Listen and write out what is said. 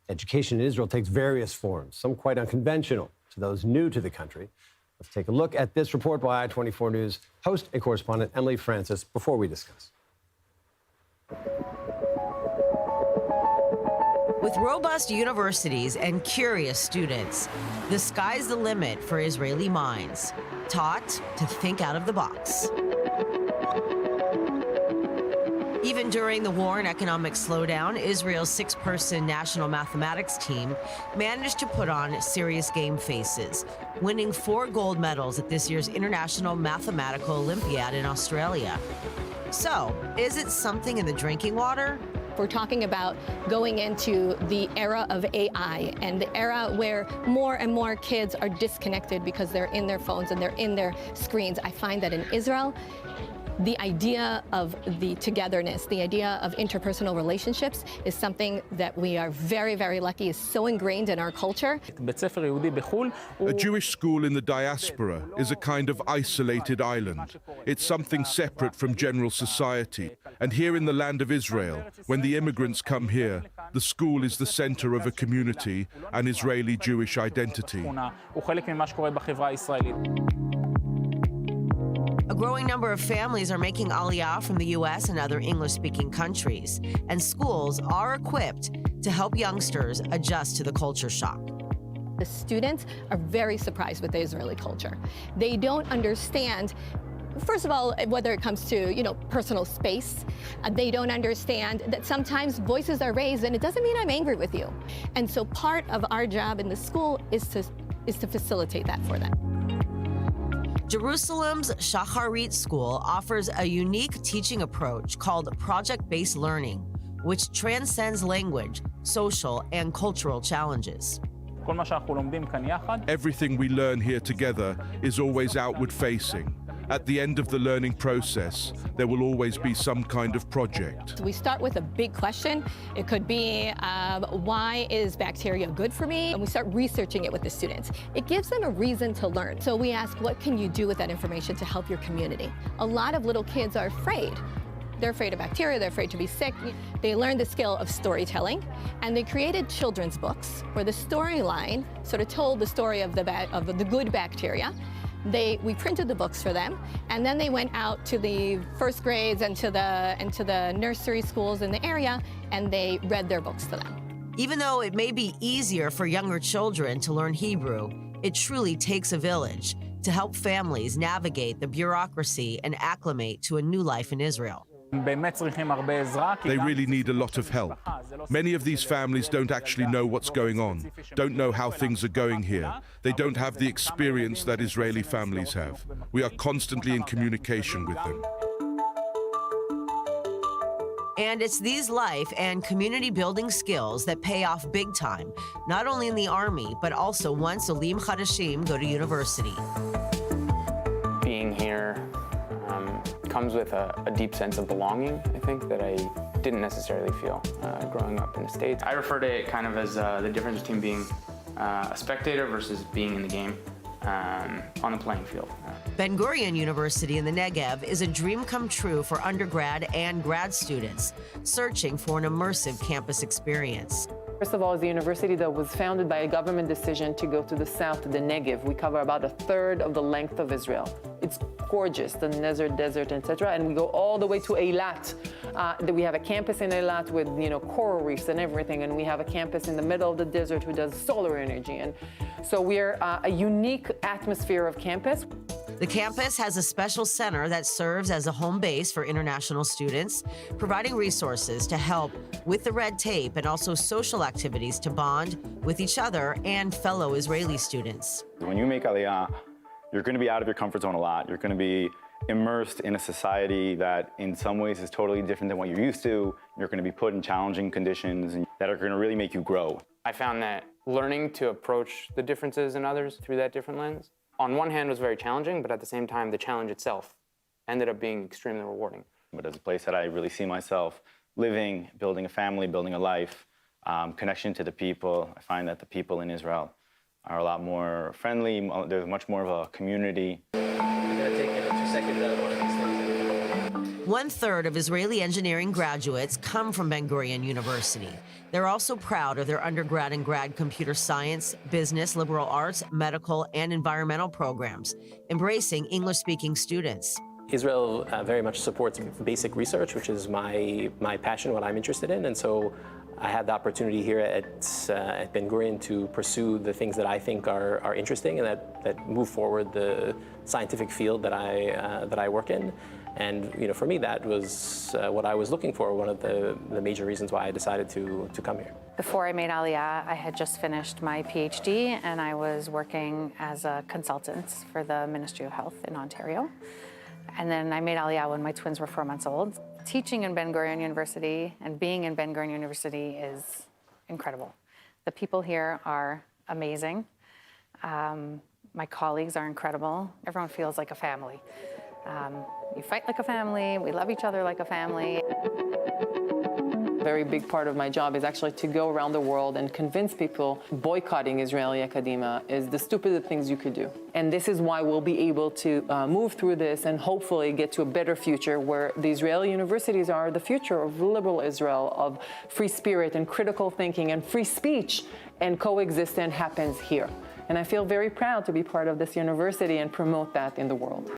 Education in Israel takes various forms, some quite unconventional to those new to the country. Let's take a look at this report by I-24 News host and correspondent Emily Francis before we discuss. With robust universities and curious students, the sky's the limit for Israeli minds, taught to think out of the box. Even during the war and economic slowdown, Israel's 6-person national mathematics team managed to put on serious game faces, winning 4 gold medals at this year's International Mathematical Olympiad in Australia. So, is it something in the drinking water? We're talking about going into the era of AI and the era where more and more kids are disconnected because they're in their phones and they're in their screens. I find that in Israel, the idea of the togetherness, the idea of interpersonal relationships is something that we are very, very lucky is so ingrained in our culture. A Jewish school in the diaspora is a kind of isolated island. It's something separate from general society. And here in the land of Israel, when the immigrants come here, the school is the center of a community, an Israeli Jewish identity. A growing number of families are making Aliyah from the U.S. and other English-speaking countries, and schools are equipped to help youngsters adjust to the culture shock. The students are very surprised with the Israeli culture. They don't understand, first of all, whether it comes to, personal space. They don't understand that sometimes voices are raised, and it doesn't mean I'm angry with you. And so part of our job in the school is to facilitate that for them. Jerusalem's Shacharit School offers a unique teaching approach called project-based learning, which transcends language, social, and cultural challenges. Everything we learn here together is always outward-facing. At the end of the learning process, there will always be some kind of project. We start with a big question. It could be, why is bacteria good for me? And we start researching it with the students. It gives them a reason to learn. So we ask, what can you do with that information to help your community? A lot of little kids are afraid. They're afraid of bacteria, they're afraid to be sick. They learned the skill of storytelling, and they created children's books where the storyline sort of told the story of the good bacteria. We printed the books for them, and then they went out to the first grades and to the nursery schools in the area, and they read their books to them. Even though it may be easier for younger children to learn Hebrew, it truly takes a village to help families navigate the bureaucracy and acclimate to a new life in Israel. They really need a lot of help. Many of these families don't actually know what's going on, don't know how things are going here. They don't have the experience that Israeli families have. We are constantly in communication with them. And it's these life and community building skills that pay off big time, not only in the army, but also once Olim Chadashim go to university. Being here comes with a deep sense of belonging, I think, that I didn't necessarily feel growing up in the States. I refer to it kind of as the difference between being a spectator versus being in the game on the playing field. Ben-Gurion University in the Negev is a dream come true for undergrad and grad students searching for an immersive campus experience. First of all, it's a university that was founded by a government decision to go to the south, to the Negev. We cover about 1/3 of the length of Israel. It's gorgeous, the desert, etc. And we go all the way to Eilat. We have a campus in Eilat with coral reefs and everything, and we have a campus in the middle of the desert who does solar energy. And so we're a unique atmosphere of campus. The campus has a special center that serves as a home base for international students, providing resources to help with the red tape and also social activities to bond with each other and fellow Israeli students. When you make Aliyah, you're going to be out of your comfort zone a lot. You're going to be immersed in a society that in some ways is totally different than what you're used to. You're going to be put in challenging conditions that are going to really make you grow. I found that learning to approach the differences in others through that different lens, on one hand was very challenging, but at the same time, the challenge itself ended up being extremely rewarding. But as a place that I really see myself living, building a family, building a life, connection to the people, I find that the people in Israel are a lot more friendly. There's much more of a community. I'm going to take 2 seconds out of one of these things. 1/3 of Israeli engineering graduates come from Ben-Gurion University. They're also proud of their undergrad and grad computer science, business, liberal arts, medical, and environmental programs, embracing English-speaking students. Israel very much supports basic research, which is my passion, what I'm interested in, and so I had the opportunity here at Ben-Gurion to pursue the things that I think are interesting and that move forward the scientific field that I work in. And for me, that was what I was looking for, one of the major reasons why I decided to come here. Before I made Aliyah, I had just finished my PhD and I was working as a consultant for the Ministry of Health in Ontario. And then I made Aliyah when my twins were 4 months old. Teaching in Ben-Gurion University and being in Ben-Gurion University is incredible. The people here are amazing. My colleagues are incredible. Everyone feels like a family. You fight like a family. We love each other like a family. A very big part of my job is actually to go around the world and convince people boycotting Israeli academia is the stupidest things you could do. And this is why we'll be able to move through this and hopefully get to a better future where the Israeli universities are the future of liberal Israel, of free spirit and critical thinking and free speech, and coexistence happens here. And I feel very proud to be part of this university and promote that in the world.